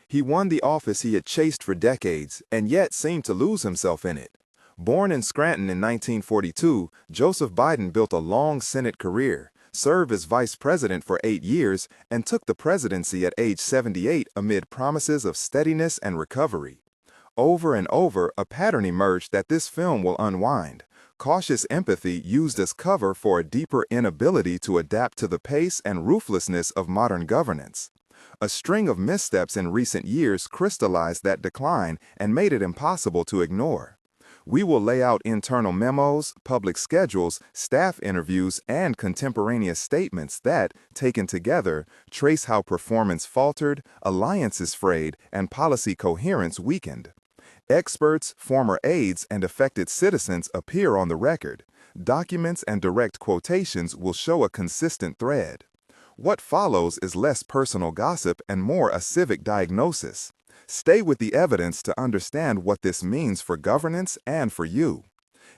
He won the office he had chased for decades and yet seemed to lose himself in it. Born in Scranton in 1942, Joseph Biden built a long Senate career, served as vice president for 8 years, and took the presidency at age 78 amid promises of steadiness and recovery. Over and over, a pattern emerged that this film will unwind. Cautious empathy used as cover for a deeper inability to adapt to the pace and ruthlessness of modern governance. A string of missteps in recent years crystallized that decline and made it impossible to ignore. We will lay out internal memos, public schedules, staff interviews, and contemporaneous statements that, taken together, trace how performance faltered, alliances frayed, and policy coherence weakened. Experts, former aides, and affected citizens appear on the record. Documents and direct quotations will show a consistent thread. What follows is less personal gossip and more a civic diagnosis. Stay with the evidence to understand what this means for governance and for you.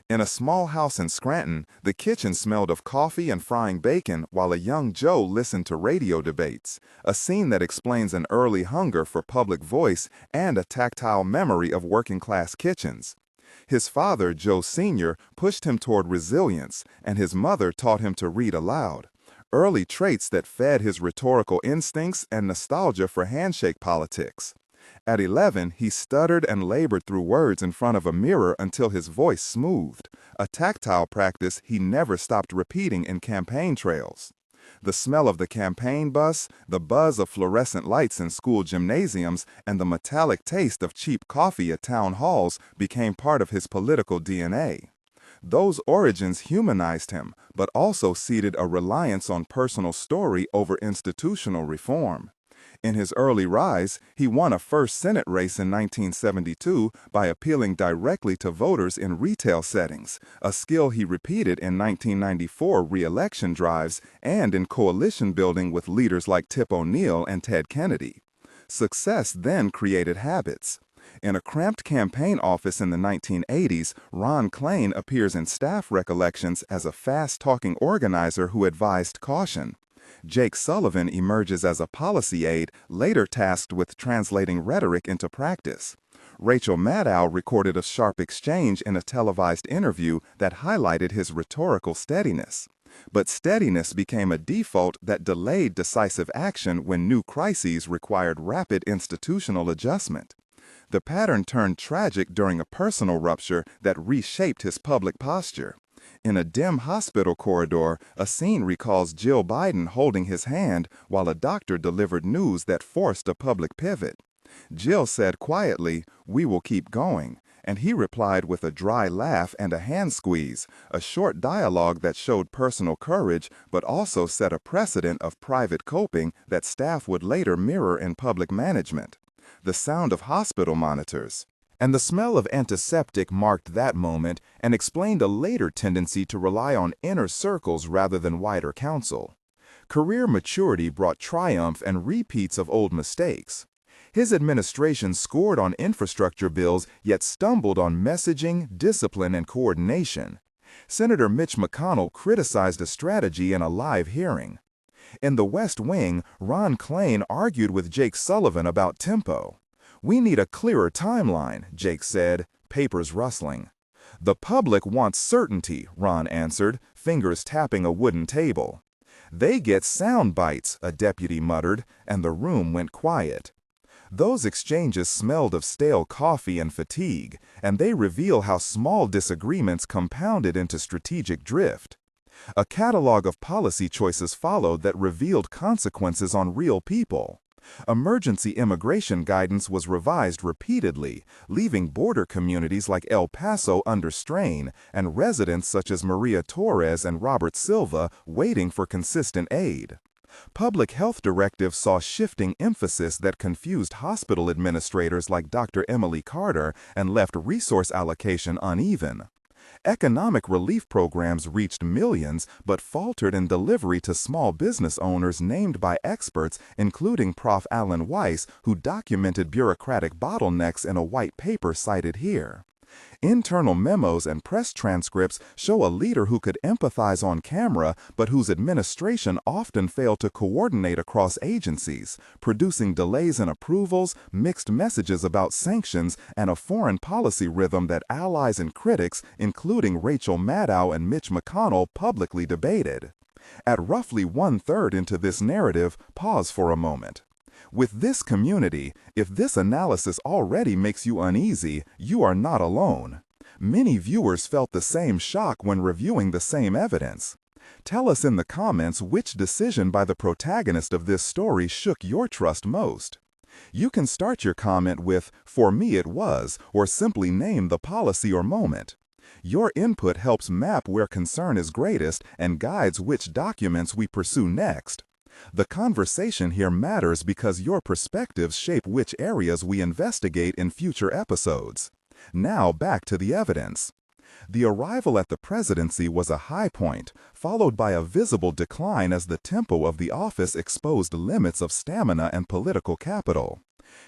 In a small house in Scranton, the kitchen smelled of coffee and frying bacon while a young Joe listened to radio debates, a scene that explains an early hunger for public voice and a tactile memory of working-class kitchens. His father, Joe Sr., pushed him toward resilience, and his mother taught him to read aloud. Early traits that fed his rhetorical instincts and nostalgia for handshake politics. At 11, he stuttered and labored through words in front of a mirror until his voice smoothed, a tactile practice he never stopped repeating in campaign trails. The smell of the campaign bus, the buzz of fluorescent lights in school gymnasiums, and the metallic taste of cheap coffee at town halls became part of his political DNA. Those origins humanized him, but also seeded a reliance on personal story over institutional reform. In his early rise, he won a first Senate race in 1972 by appealing directly to voters in retail settings, a skill he repeated in 1994 re-election drives and in coalition building with leaders like Tip O'Neill and Ted Kennedy. Success then created habits. In a cramped campaign office in the 1980s, Klain appears in staff recollections as a fast-talking organizer who advised caution. Jake Sullivan emerges as a policy aide, later tasked with translating rhetoric into practice. Rachel Maddow recorded a sharp exchange in a televised interview that highlighted his rhetorical steadiness. But steadiness became a default that delayed decisive action when new crises required rapid institutional adjustment. The pattern turned tragic during a personal rupture that reshaped his public posture. In a dim hospital corridor, a scene recalls Jill Biden holding his hand while a doctor delivered news that forced a public pivot. Jill said quietly, "We will keep going," and he replied with a dry laugh and a hand squeeze, a short dialogue that showed personal courage but also set a precedent of private coping that staff would later mirror in public management. The sound of hospital monitors and the smell of antiseptic marked that moment and explained a later tendency to rely on inner circles rather than wider counsel. Career maturity brought triumph and repeats of old mistakes. His administration scored on infrastructure bills yet stumbled on messaging, discipline, and coordination. Senator Mitch McConnell criticized a strategy in a live hearing. In the West Wing, Klain argued with Jake Sullivan about tempo. "We need a clearer timeline," Jake said, papers rustling. "The public wants certainty," Ron answered, fingers tapping a wooden table. "They get sound bites," a deputy muttered, and the room went quiet. Those exchanges smelled of stale coffee and fatigue, and they reveal how small disagreements compounded into strategic drift. A catalog of policy choices followed that revealed consequences on real people. Emergency immigration guidance was revised repeatedly, leaving border communities like El Paso under strain and residents such as Maria Torres and Robert Silva waiting for consistent aid. Public health directives saw shifting emphasis that confused hospital administrators like Dr. Emily Carter and left resource allocation uneven. Economic relief programs reached millions but faltered in delivery to small business owners named by experts, including Prof. Alan Weiss, who documented bureaucratic bottlenecks in a white paper cited here. Internal memos and press transcripts show a leader who could empathize on camera, but whose administration often failed to coordinate across agencies, producing delays in approvals, mixed messages about sanctions, and a foreign policy rhythm that allies and critics, including Rachel Maddow and Mitch McConnell, publicly debated. At roughly one-third into this narrative, pause for a moment. With this community, if this analysis already makes you uneasy, you are not alone. Many viewers felt the same shock when reviewing the same evidence. Tell us in the comments which decision by the protagonist of this story shook your trust most. You can start your comment with, "For me it was," or simply name the policy or moment. Your input helps map where concern is greatest and guides which documents we pursue next. The conversation here matters because your perspectives shape which areas we investigate in future episodes. Now back to the evidence. The arrival at the presidency was a high point, followed by a visible decline as the tempo of the office exposed limits of stamina and political capital.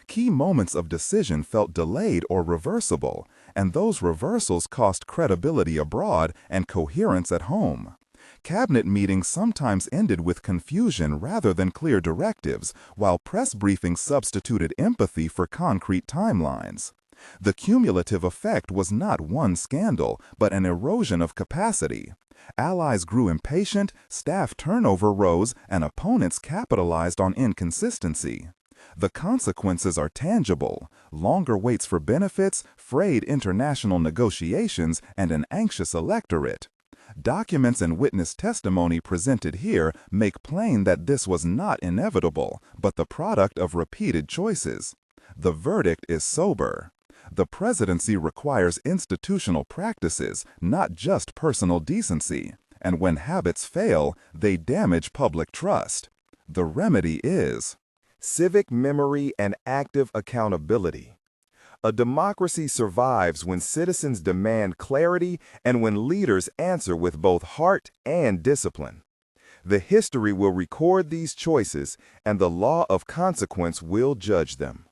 Key moments of decision felt delayed or reversible, and those reversals cost credibility abroad and coherence at home. Cabinet meetings sometimes ended with confusion rather than clear directives, while press briefings substituted empathy for concrete timelines. The cumulative effect was not one scandal, but an erosion of capacity. Allies grew impatient, staff turnover rose, and opponents capitalized on inconsistency. The consequences are tangible: longer waits for benefits, frayed international negotiations, and an anxious electorate. Documents and witness testimony presented here make plain that this was not inevitable, but the product of repeated choices. The verdict is sober. The presidency requires institutional practices, not just personal decency, and when habits fail, they damage public trust. The remedy is civic memory and active accountability. A democracy survives when citizens demand clarity and when leaders answer with both heart and discipline. The history will record these choices, and the law of consequence will judge them.